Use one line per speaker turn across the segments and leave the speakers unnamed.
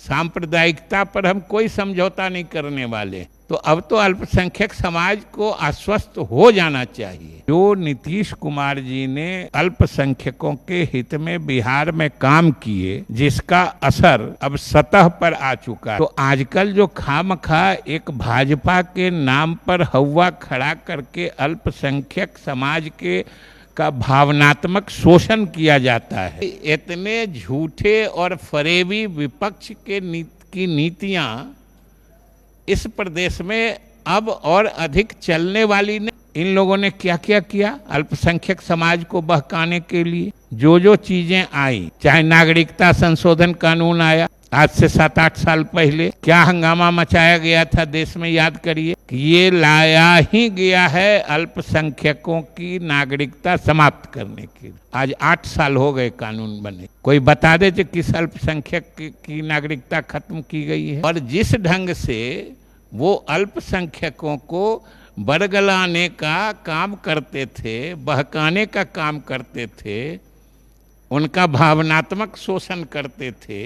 सांप्रदायिकता पर हम कोई समझौता नहीं करने वाले। तो अब तो अल्पसंख्यक समाज को आश्वस्त हो जाना चाहिए। जो नीतीश कुमार जी ने अल्पसंख्यकों के हित में बिहार में काम किए, जिसका असर अब सतह पर आ चुका है। तो आजकल जो खामखा एक भाजपा के नाम पर हवा खड़ा करके अल्पसंख्यक समाज के का भावनात्मक शोषण किया जाता है, इतने झूठे और फरेबी विपक्ष के की नीतियां इस प्रदेश में अब और अधिक चलने वाली ने। इन लोगों ने क्या क्या किया अल्पसंख्यक समाज को बहकाने के लिए। जो चीजें आई, चाहे नागरिकता संशोधन कानून आया आज से 7-8 साल पहले, क्या हंगामा मचाया गया था देश में, याद करिए। ये लाया ही गया है अल्पसंख्यकों की नागरिकता समाप्त करने के लिए। आज 8 साल हो गए कानून बने। कोई बता दे कि किस अल्पसंख्यक की नागरिकता खत्म की गई है। और जिस ढंग से वो अल्पसंख्यकों को बरगलाने का काम करते थे, बहकाने का काम करते थे, उनका भावनात्मक शोषण करते थे,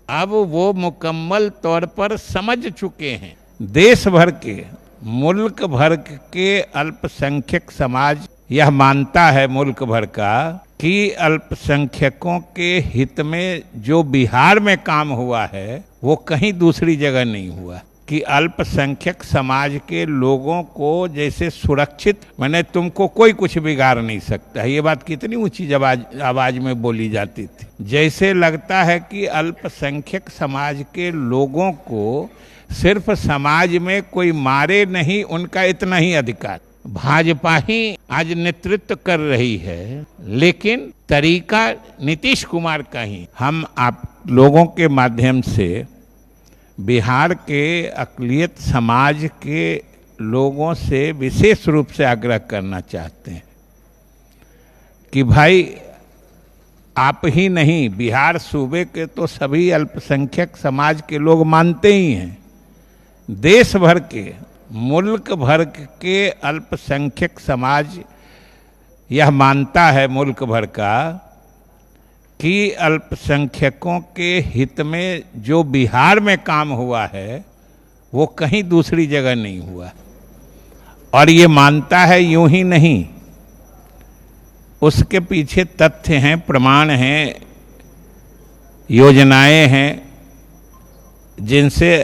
अब वो मुकम्मल तौर पर समझ चुके हैं। देश भर के, मुल्क भर के अल्पसंख्यक समाज यह मानता है, मुल्क भर का, कि अल्पसंख्यकों के हित में जो बिहार में काम हुआ है वो कहीं दूसरी जगह नहीं हुआ। कि अल्पसंख्यक समाज के लोगों को जैसे सुरक्षित, मैंने तुमको कोई कुछ बिगाड़ नहीं सकता। ये बात कितनी ऊंची आवाज में बोली जाती थी। जैसे लगता है कि अल्पसंख्यक समाज के लोगों को सिर्फ समाज में कोई मारे नहीं, उनका इतना ही अधिकार। भाजपा ही आज नेतृत्व कर रही है, लेकिन तरीका नीतीश कुमार का ही। हम आप लोगों के माध्यम से बिहार के अक़लियत समाज के लोगों से विशेष रूप से आग्रह करना चाहते हैं कि भाई, आप ही नहीं, बिहार सूबे के तो सभी अल्पसंख्यक समाज के लोग मानते ही हैं। देश भर के, मुल्क भर के अल्पसंख्यक समाज यह मानता है, मुल्क भर का, कि अल्पसंख्यकों के हित में जो बिहार में काम हुआ है वो कहीं दूसरी जगह नहीं हुआ। और ये मानता है यूं ही नहीं, उसके पीछे तथ्य हैं, प्रमाण हैं, योजनाएं हैं, जिनसे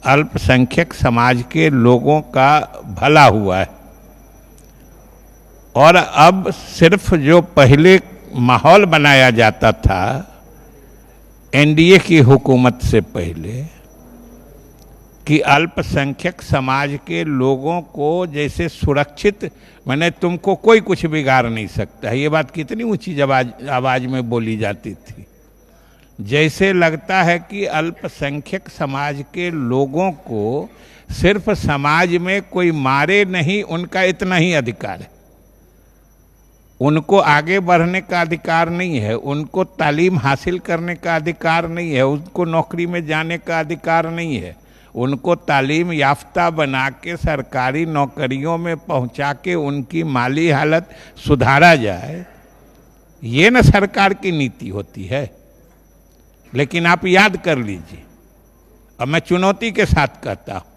अल्पसंख्यक समाज के लोगों का भला हुआ है। और अब सिर्फ जो पहले माहौल बनाया जाता था एनडीए की हुकूमत से पहले, कि अल्पसंख्यक समाज के लोगों को जैसे सुरक्षित, मैंने तुमको कोई कुछ बिगाड़ नहीं सकता। ये बात कितनी ऊंची आवाज में बोली जाती थी। जैसे लगता है कि अल्पसंख्यक समाज के लोगों को सिर्फ समाज में कोई मारे नहीं, उनका इतना ही अधिकार है। उनको आगे बढ़ने का अधिकार नहीं है, उनको तालीम हासिल करने का अधिकार नहीं है, उनको नौकरी में जाने का अधिकार नहीं है, उनको तालीम याफ्ता बना के सरकारी नौकरियों में पहुंचा के उनकी माली हालत सुधारा जाए। ये न सरकार की नीति होती है। लेकिन आप याद कर लीजिए, अब मैं चुनौती के साथ कहता हूं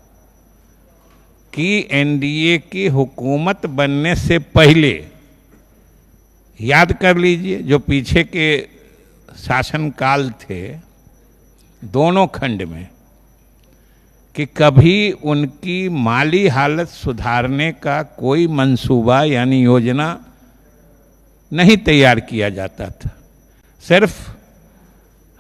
कि एनडीए की हुकूमत बनने से पहले याद कर लीजिए, जो पीछे के शासनकाल थे दोनों खंड में, कि कभी उनकी माली हालत सुधारने का कोई मंसूबा यानी योजना नहीं तैयार किया जाता था। सिर्फ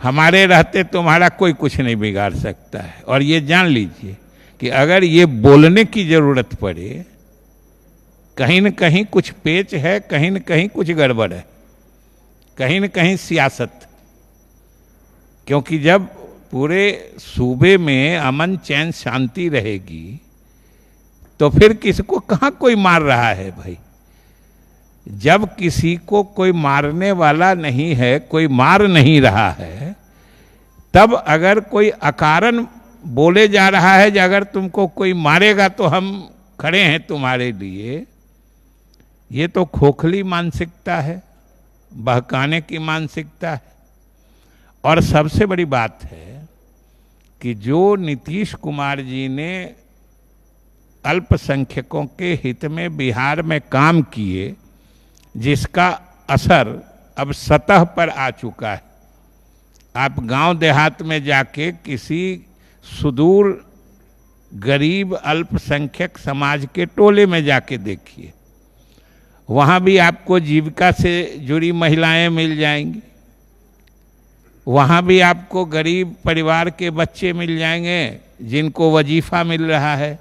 हमारे रहते तुम्हारा कोई कुछ नहीं बिगाड़ सकता है। और ये जान लीजिए कि अगर ये बोलने की जरूरत पड़े, कहीं न कहीं कुछ पेच है, कहीं न कहीं कुछ गड़बड़ है, कहीं न कहीं सियासत। क्योंकि जब पूरे सूबे में अमन चैन शांति रहेगी तो फिर किसको कहाँ कोई मार रहा है भाई। जब किसी को कोई मारने वाला नहीं है, कोई मार नहीं रहा है, तब अगर कोई अकारण बोले जा रहा है कि अगर तुमको कोई मारेगा तो हम खड़े हैं तुम्हारे लिए, ये तो खोखली मानसिकता है, बहकाने की मानसिकता है। और सबसे बड़ी बात है कि जो नीतीश कुमार जी ने अल्पसंख्यकों के हित में बिहार में काम किए, जिसका असर अब सतह पर आ चुका है। आप गांव देहात में जाके किसी सुदूर गरीब अल्पसंख्यक समाज के टोले में जाके देखिए, वहाँ भी आपको जीविका से जुड़ी महिलाएं मिल जाएंगी, वहाँ भी आपको गरीब परिवार के बच्चे मिल जाएंगे जिनको वजीफा मिल रहा है,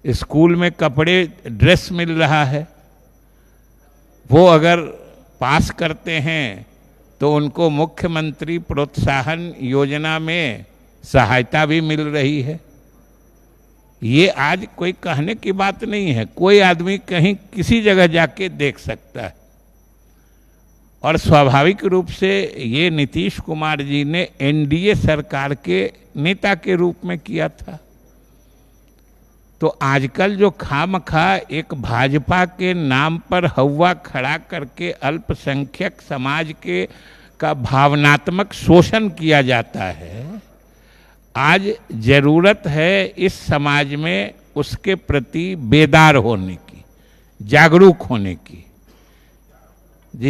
स्कूल में कपड़े ड्रेस मिल रहा है। वो अगर पास करते हैं तो उनको मुख्यमंत्री प्रोत्साहन योजना में सहायता भी मिल रही है। ये आज कोई कहने की बात नहीं है, कोई आदमी कहीं किसी जगह जाके देख सकता है। और स्वाभाविक रूप से ये नीतीश कुमार जी ने एनडीए सरकार के नेता के रूप में किया था। तो आजकल जो खामखा एक भाजपा के नाम पर हवा खड़ा करके अल्पसंख्यक समाज के का भावनात्मक शोषण किया जाता है, आज जरूरत है इस समाज में उसके प्रति बेदार होने की, जागरूक होने की।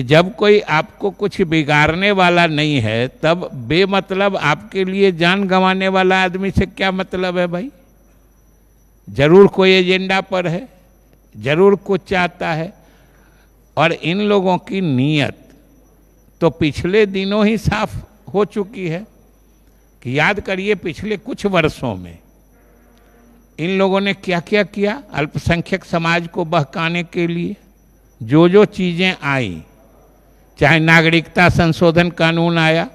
जब कोई आपको कुछ बिगाड़ने वाला नहीं है, तब बेमतलब आपके लिए जान गंवाने वाला आदमी से क्या मतलब है भाई? जरूर कोई एजेंडा पर है, जरूर कुछ चाहता है। और इन लोगों की नीयत तो पिछले दिनों ही साफ हो चुकी है कि याद करिए पिछले कुछ वर्षों में इन लोगों ने क्या क्या किया अल्पसंख्यक समाज को बहकाने के लिए। जो चीजें आई, चाहे नागरिकता संशोधन कानून आया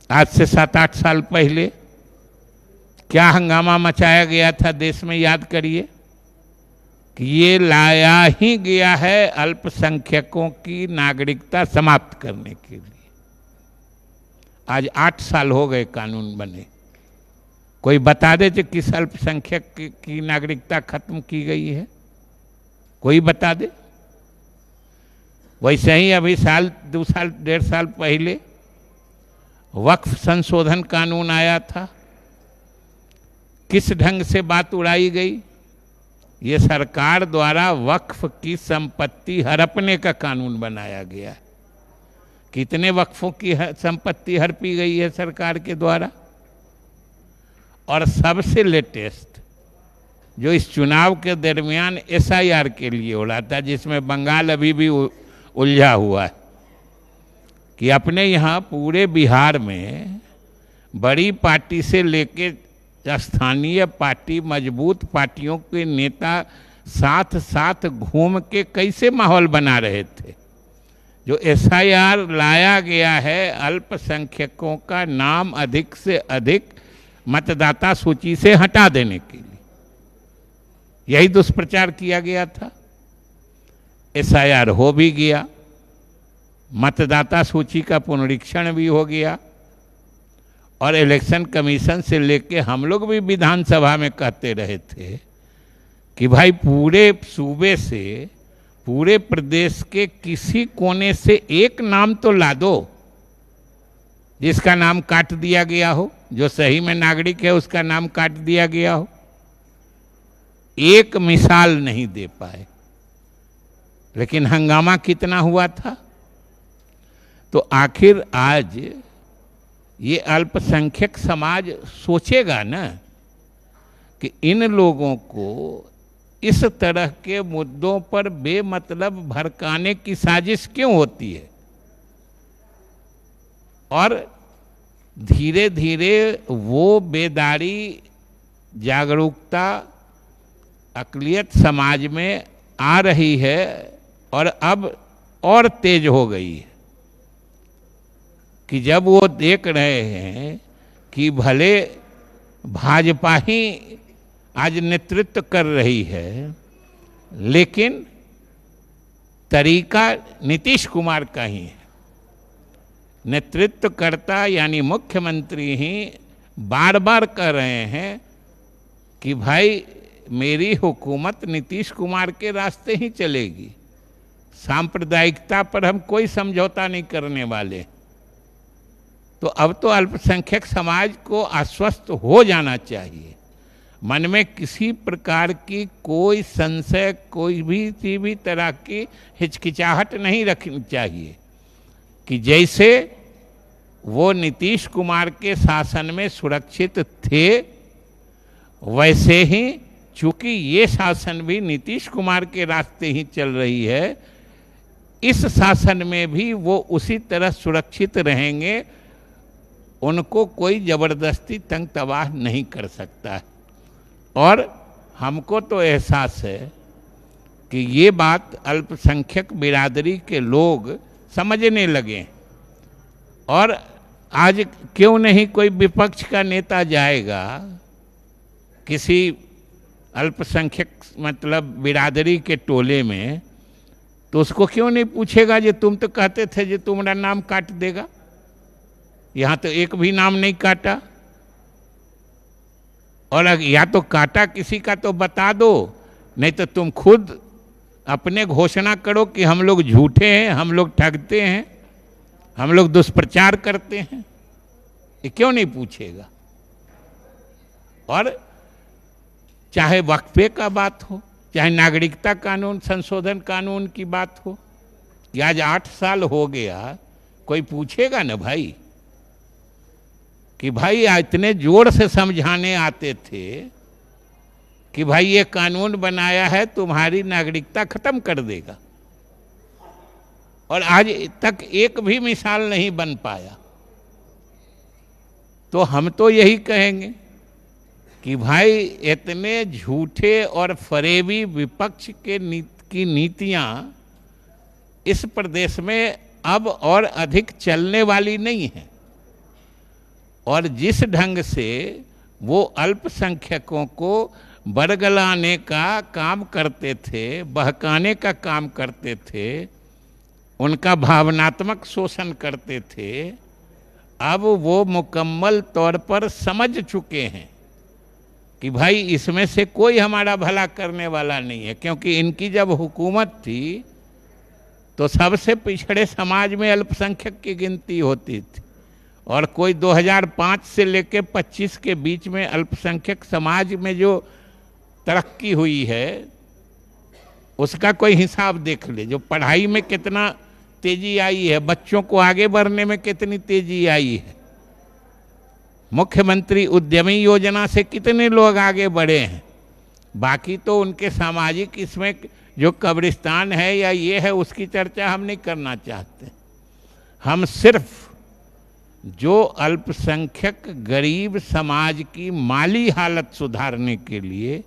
आज से 7-8 साल पहले, क्या हंगामा मचाया गया था देश में, याद करिए कि ये लाया ही गया है अल्पसंख्यकों की नागरिकता समाप्त करने के लिए। आज 8 साल हो गए कानून बने। कोई बता दे कि किस अल्पसंख्यक की नागरिकता खत्म की गई है? कोई बता दे। वैसे ही अभी 2 साल 1.5 साल पहले वक्फ संशोधन कानून आया था। किस ढंग से बात उड़ाई गई? ये सरकार द्वारा वक्फ की संपत्ति हड़पने का कानून बनाया गया है। कितने वक्फों की संपत्ति हड़पी गई है सरकार के द्वारा। और सबसे लेटेस्ट जो इस चुनाव के दरमियान एसआईआर के लिए उड़ा था, जिसमें बंगाल अभी भी उलझा हुआ है कि अपने यहाँ पूरे बिहार में बड़ी पार्टी से लेके स्थानीय पार्टी, मजबूत पार्टियों के नेता साथ साथ घूम के कैसे माहौल बना रहे थे। जो एसआईआर लाया गया है अल्पसंख्यकों का नाम अधिक से अधिक मतदाता सूची से हटा देने के लिए, यही दुष्प्रचार किया गया था। एसआईआर हो भी गया, मतदाता सूची का पुनरीक्षण भी हो गया, और इलेक्शन कमीशन से लेके हम लोग भी विधानसभा में कहते रहे थे कि भाई पूरे सूबे से, पूरे प्रदेश के किसी कोने से एक नाम तो ला दो जिसका नाम काट दिया गया हो, जो सही में नागरिक है उसका नाम काट दिया गया हो। एक मिसाल नहीं दे पाए। लेकिन हंगामा कितना हुआ था। तो आखिर आज ये अल्पसंख्यक समाज सोचेगा ना कि इन लोगों को इस तरह के मुद्दों पर बेमतलब भड़काने की साजिश क्यों होती है। और धीरे धीरे वो बेदारी, जागरूकता, अक़लियत समाज में आ रही है और अब और तेज हो गई है कि जब वो देख रहे हैं कि भले भाजपा ही आज नेतृत्व कर रही है, लेकिन तरीका नीतीश कुमार का ही है। नेतृत्वकर्ता यानी मुख्यमंत्री ही बार बार कह रहे हैं कि भाई मेरी हुकूमत नीतीश कुमार के रास्ते ही चलेगी, सांप्रदायिकता पर हम कोई समझौता नहीं करने वाले। तो अब तो अल्पसंख्यक समाज को आश्वस्त हो जाना चाहिए। मन में किसी प्रकार की कोई संशय, कोई भी तरह की हिचकिचाहट नहीं रखनी चाहिए कि जैसे वो नीतीश कुमार के शासन में सुरक्षित थे, वैसे ही चूंकि ये शासन भी नीतीश कुमार के रास्ते ही चल रही है, इस शासन में भी वो उसी तरह सुरक्षित रहेंगे। उनको कोई जबरदस्ती तंग तबाह नहीं कर सकता है। और हमको तो एहसास है कि ये बात अल्पसंख्यक बिरादरी के लोग समझने लगे। और आज क्यों नहीं कोई विपक्ष का नेता जाएगा किसी अल्पसंख्यक मतलब बिरादरी के टोले में, तो उसको क्यों नहीं पूछेगा जे तुम तो कहते थे जे तुम्हारा नाम काट देगा, यहाँ तो एक भी नाम नहीं काटा। और या तो काटा किसी का तो बता दो, नहीं तो तुम खुद अपने घोषणा करो कि हम लोग झूठे हैं, हम लोग ठगते हैं, हम लोग दुष्प्रचार करते हैं। ये क्यों नहीं पूछेगा? और चाहे वक्फे का बात हो, चाहे नागरिकता कानून संशोधन कानून की बात हो, कि आज 8 साल हो गया, कोई पूछेगा ना भाई कि भाई इतने जोर से समझाने आते थे कि भाई ये कानून बनाया है तुम्हारी नागरिकता खत्म कर देगा, और आज तक एक भी मिसाल नहीं बन पाया। तो हम तो यही कहेंगे कि भाई इतने झूठे और फरेबी विपक्ष की नीतियां इस प्रदेश में अब और अधिक चलने वाली नहीं है। और जिस ढंग से वो अल्पसंख्यकों को बरगलाने का काम करते थे, बहकाने का काम करते थे, उनका भावनात्मक शोषण करते थे, अब वो मुकम्मल तौर पर समझ चुके हैं कि भाई इसमें से कोई हमारा भला करने वाला नहीं है। क्योंकि इनकी जब हुकूमत थी तो सबसे पिछड़े समाज में अल्पसंख्यक की गिनती होती थी, और कोई 2005 से लेकर 25 के बीच में अल्पसंख्यक समाज में जो तरक्की हुई है उसका कोई हिसाब देख ले। जो पढ़ाई में कितना तेजी आई है, बच्चों को आगे बढ़ने में कितनी तेजी आई है, मुख्यमंत्री उद्यमी योजना से कितने लोग आगे बढ़े हैं। बाकी तो उनके सामाजिक इसमें जो कब्रिस्तान है या ये है उसकी चर्चा हम नहीं करना चाहते। हम सिर्फ जो अल्पसंख्यक गरीब समाज की माली हालत सुधारने के लिए